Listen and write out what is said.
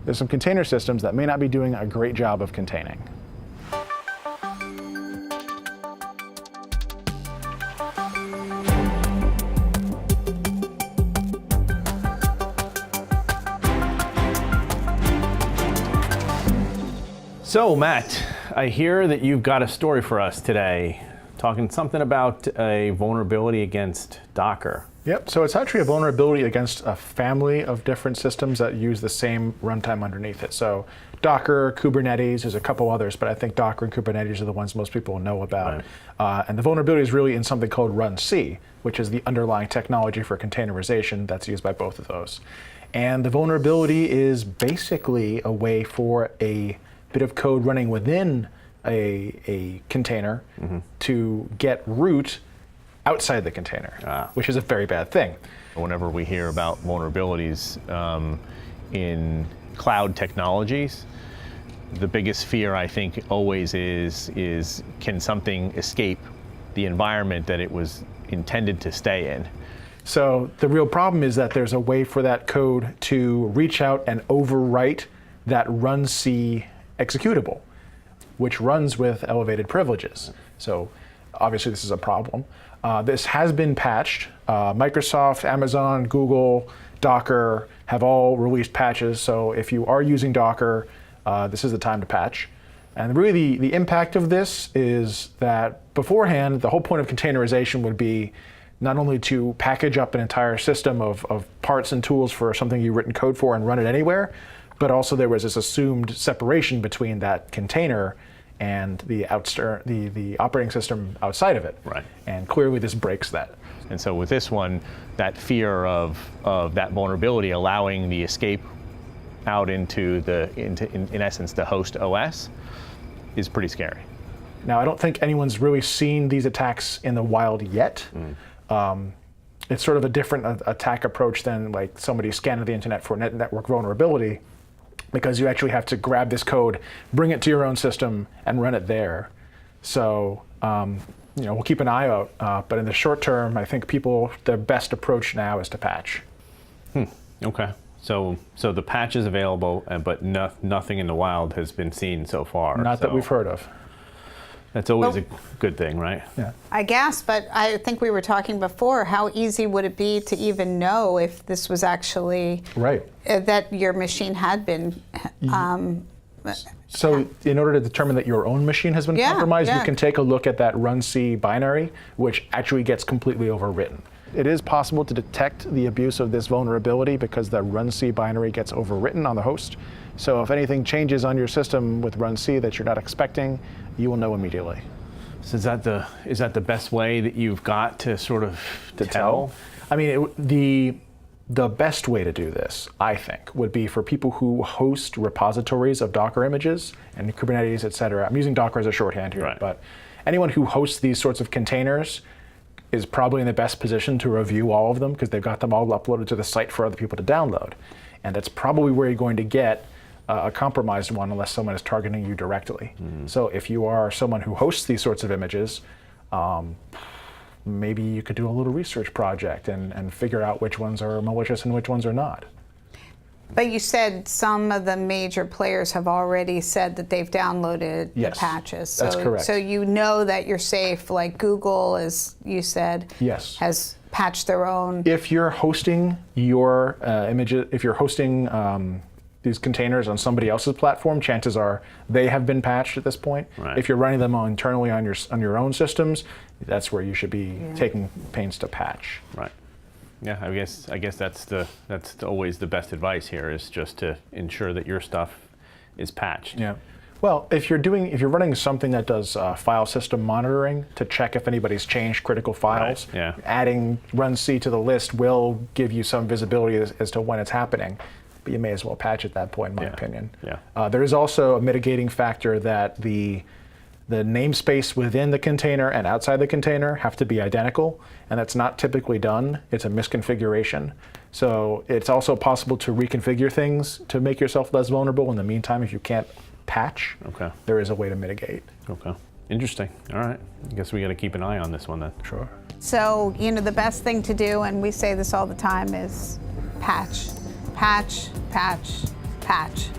there's some container systems that may not be doing a great job of containing. So, Matt, I hear that you've got a story for us today, talking something about a vulnerability against Docker. Yep, so it's actually a vulnerability against a family of different systems that use the same runtime underneath it. So Docker, Kubernetes, there's a couple others, but I think Docker and Kubernetes are the ones most people know about. Right. And the vulnerability is really in something called RunC, which is the underlying technology for containerization that's used by both of those. And the vulnerability is basically a way for a bit of code running within a container to get root outside the container, which is a very bad thing. Whenever we hear about vulnerabilities in cloud technologies, the biggest fear, I think, always is can something escape the environment that it was intended to stay in? So the real problem is that there's a way for that code to reach out and overwrite that RunC executable, which runs with elevated privileges. So obviously this is a problem. This has been patched. Microsoft, Amazon, Google, Docker have all released patches. So if you are using Docker, this is the time to patch. And really the impact of this is that beforehand, the whole point of containerization would be not only to package up an entire system of parts and tools for something you've written code for and run it anywhere, but also there was this assumed separation between that container and the operating system outside of it. Right. And clearly this breaks that. And so with this one, that fear of that vulnerability allowing the escape out into in essence the host OS is pretty scary. Now I don't think anyone's really seen these attacks in the wild yet. It's sort of a different attack approach than like somebody scanning the internet for network vulnerability, because you actually have to grab this code, bring it to your own system, and run it there. So we'll keep an eye out, but in the short term, I think their best approach now is to patch. Okay, so the patch is available, but nothing in the wild has been seen so far. Not that we've heard of. That's always a good thing, right? Yeah. I guess, but I think we were talking before, how easy would it be to even know if this was actually right, that your machine had been So in order to determine that your own machine has been compromised, you can take a look at that RunC binary, which actually gets completely overwritten. It is possible to detect the abuse of this vulnerability because the RunC binary gets overwritten on the host. So if anything changes on your system with RunC that you're not expecting, you will know immediately. So is that the best way that you've got to sort of tell? I mean, the best way to do this, I think, would be for people who host repositories of Docker images and Kubernetes, et cetera. I'm using Docker as a shorthand here, right, but anyone who hosts these sorts of containers is probably in the best position to review all of them because they've got them all uploaded to the site for other people to download. And that's probably where you're going to get a compromised one unless someone is targeting you directly. So if you are someone who hosts these sorts of images, maybe you could do a little research project and figure out which ones are malicious and which ones are not. But you said some of the major players have already said that they've downloaded the patches. So, that's correct. So you know that you're safe, like Google, as you said, has patched their own. If you're hosting your images, if you're hosting these containers on somebody else's platform, chances are they have been patched at this point. Right. If you're running them internally on your own systems, that's where you should be taking pains to patch. Right. Yeah, I guess that's always the best advice here, is just to ensure that your stuff is patched. Yeah. Well, if you're running something that does file system monitoring to check if anybody's changed critical files, adding RunC to the list will give you some visibility as to when it's happening. But you may as well patch at that point, in my opinion. Yeah. There is also a mitigating factor that the namespace within the container and outside the container have to be identical, and that's not typically done. It's a misconfiguration. So it's also possible to reconfigure things to make yourself less vulnerable. In the meantime, if you can't patch, there is a way to mitigate. Okay. Interesting. All right. I guess we got to keep an eye on this one then. Sure. So, the best thing to do, and we say this all the time, is patch, patch, patch, patch.